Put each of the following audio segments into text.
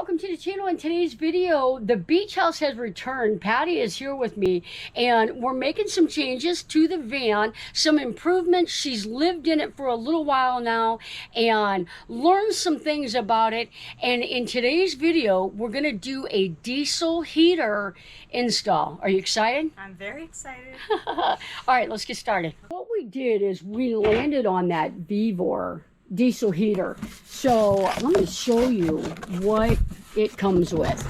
welcome to the channel. In today's video, the beach house has returned. Patty is here with me, and we're making some changes to the van, some improvements. She's lived in it for a little while now and learned some things about it. And in today's video, we're going to do a diesel heater install. Are you excited? I'm very excited. All right, let's get started. What we did is we landed on that Vevor diesel heater. So let me show you what it comes with.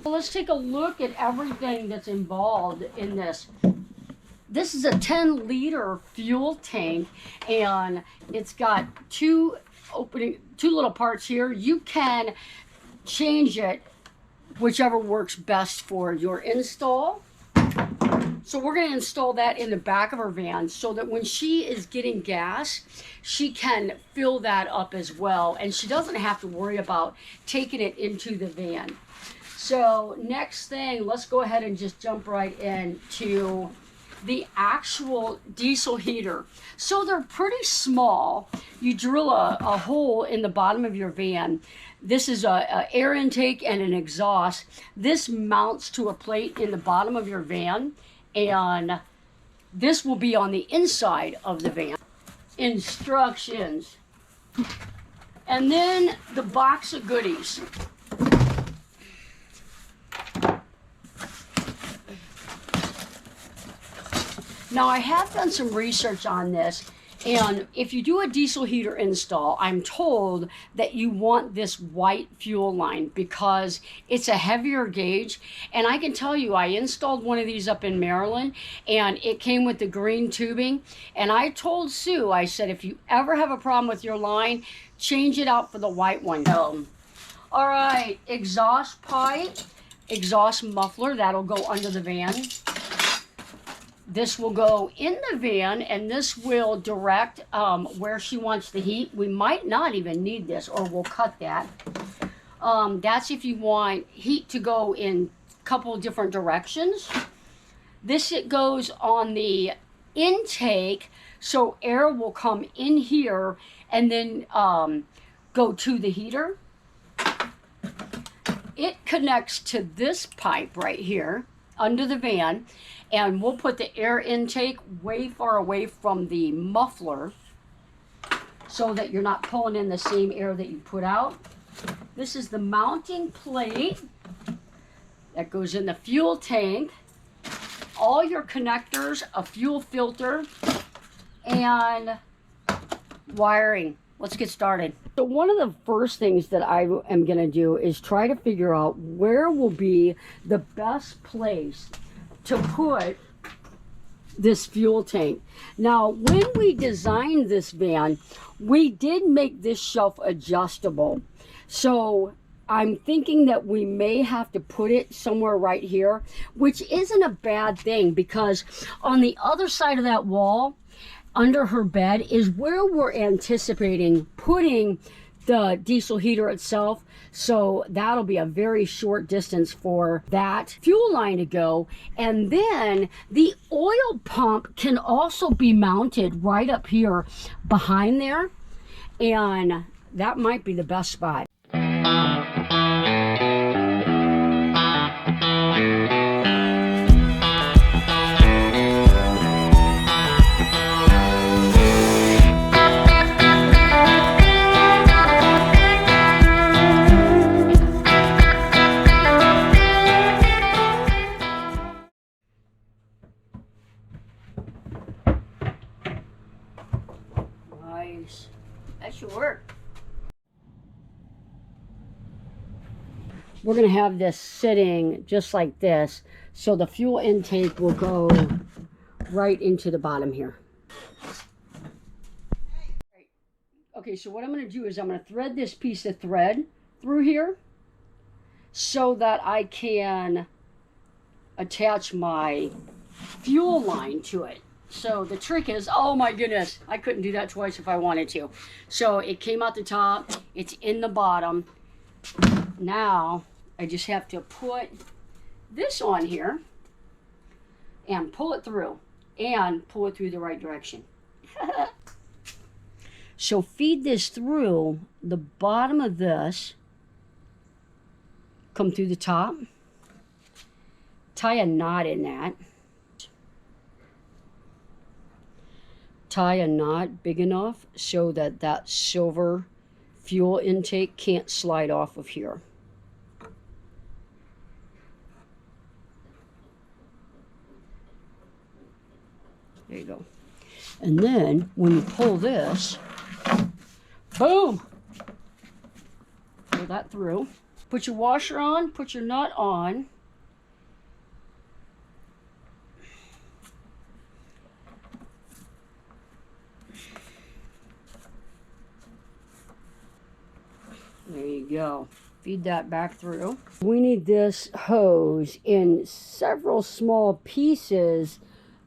So let's take a look at everything that's involved in this. This is a 10-liter fuel tank, and it's got two little parts here. You can change it whichever works best for your install. So we're going to install that in the back of her van so that when she is getting gas, she can fill that up as well. And she doesn't have to worry about taking it into the van. So next thing, let's go ahead and just jump right into the actual diesel heater. So they're pretty small. You drill a hole in the bottom of your van. This is a air intake and an exhaust. This mounts to a plate in the bottom of your van, and this will be on the inside of the van. Instructions. And then the box of goodies. Now, I have done some research on this, and if you do a diesel heater install, I'm told that you want this white fuel line because it's a heavier gauge. And I can tell you, I installed one of these up in Maryland, and it came with the green tubing. And I told Sue, I said, if you ever have a problem with your line, change it out for the white one. All right, exhaust pipe, exhaust muffler, that'll go under the van. This will go in the van, and this will direct where she wants the heat. We might not even need this, or we'll cut that. That's if you want heat to go in a couple of different directions. This, it goes on the intake, so air will come in here and then go to the heater. It connects to this pipe right here under the van, and we'll put the air intake way far away from the muffler so that you're not pulling in the same air that you put out. This is the mounting plate that goes in the fuel tank. All your connectors, a fuel filter, and wiring. Let's get started. So one of the first things that I am going to do is try to figure out where will be the best place to put this fuel tank. Now, when we designed this van, we did make this shelf adjustable. So I'm thinking that we may have to put it somewhere right here, which isn't a bad thing because on the other side of that wall, under her bed, is where we're anticipating putting the diesel heater itself. So that'll be a very short distance for that fuel line to go. And then the oil pump can also be mounted right up here behind there, and that might be the best spot. That should work. We're going to have this sitting just like this, so the fuel intake will go right into the bottom here. Okay, so what I'm going to do is I'm going to thread this piece of thread through here so that I can attach my fuel line to it. So the trick is, oh my goodness, I couldn't do that twice if I wanted to. So it came out the top, it's in the bottom. Now I just have to put this on here and pull it through, and pull it through the right direction. So feed this through the bottom of this come through the top. Tie a knot in that. Tie a knot big enough so that that silver fuel intake can't slide off of here. There you go. And then when you pull this, boom! Pull that through. Put your washer on, put your nut on. There you go. Feed that back through. We need this hose in several small pieces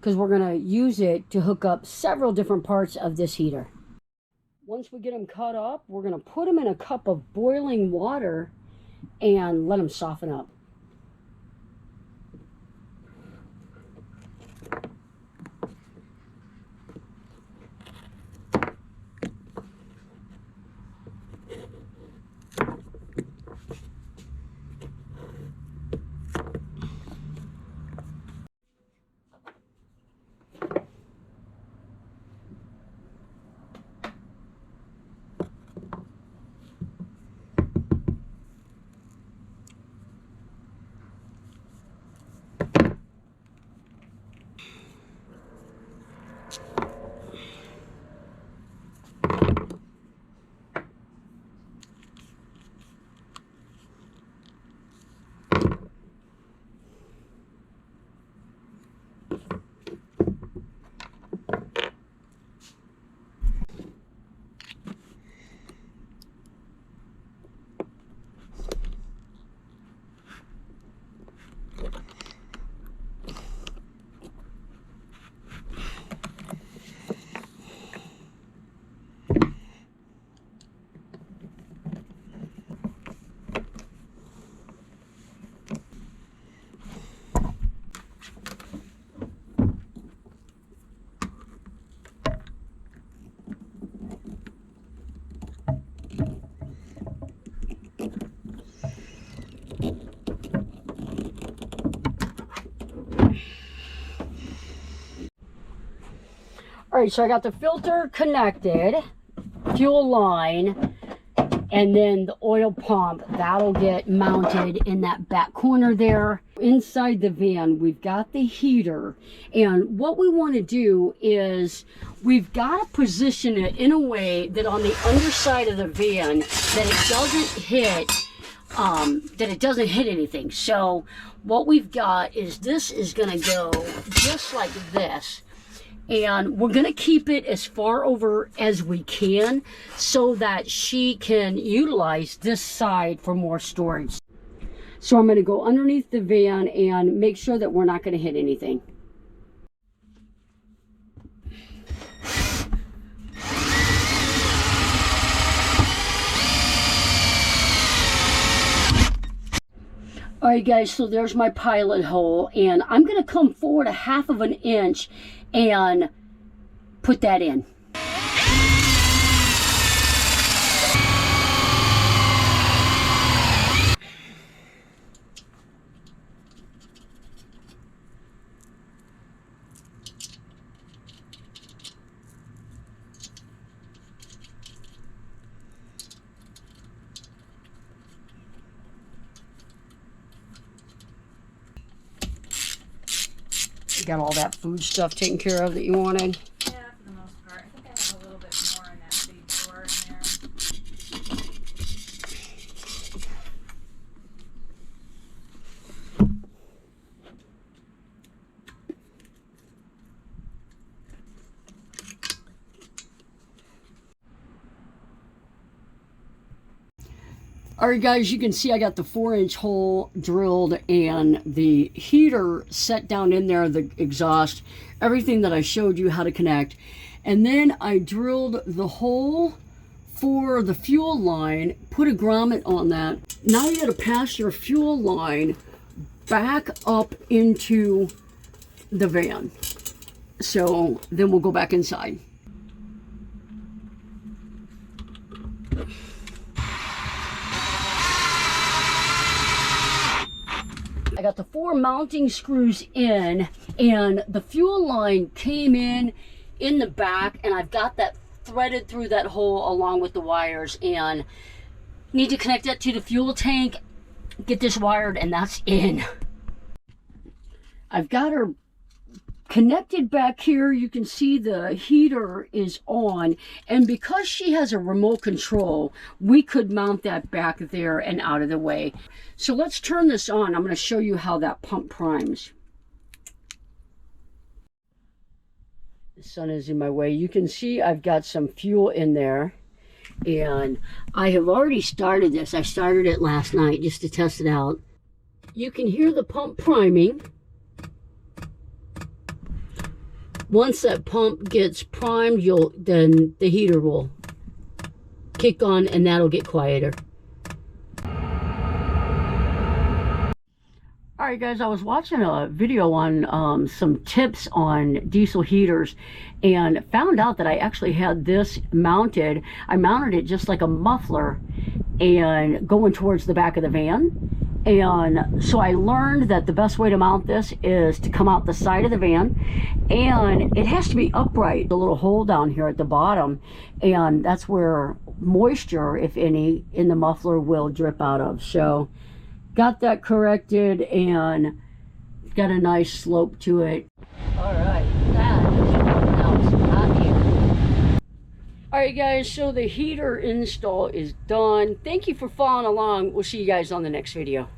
because we're going to use it to hook up several different parts of this heater. Once we get them cut up, we're going to put them in a cup of boiling water and let them soften up. All right, so I got the filter connected, fuel line, and then the oil pump. That'll get mounted in that back corner there. Inside the van, we've got the heater. And what we want to do is we've got to position it in a way that on the underside of the van that it doesn't hit anything. So what we've got is this is going to go just like this. And we're going to keep it as far over as we can so that she can utilize this side for more storage. So I'm going to go underneath the van and make sure that we're not going to hit anything. All right, guys, so there's my pilot hole, and I'm going to come forward 1/2 inch and put that in. You got all that food stuff taken care of that you wanted? Yeah, for the most part. I think I have a little bit more in that big drawer in there. Alright guys, you can see I got the 4-inch hole drilled and the heater set down in there, the exhaust, everything that I showed you how to connect. And then I drilled the hole for the fuel line, put a grommet on that. Now you gotta pass your fuel line back up into the van. So then we'll go back inside. I got the 4 mounting screws in, and the fuel line came in the back, and I've got that threaded through that hole along with the wires, and need to connect that to the fuel tank, get this wired, and that's in. I've got her connected back here. You can see the heater is on, and because she has a remote control, we could mount that back there and out of the way. So let's turn this on. I'm going to show you how that pump primes. The sun is in my way. You can see I've got some fuel in there, and I have already started this. I started it last night just to test it out. You can hear the pump priming. Once that pump gets primed, then the heater will kick on, and that'll get quieter. All right, guys, I was watching a video on some tips on diesel heaters, and found out that I actually had this mounted. I mounted it just like a muffler and going towards the back of the van. And so I learned that the best way to mount this is to come out the side of the van, and it has to be upright. The little hole down here at the bottom, and that's where moisture, if any, in the muffler will drip out of. So got that corrected, and got a nice slope to it. All right, that is now it's hot here. All right, guys, so the heater install is done. Thank you for following along. We'll see you guys on the next video.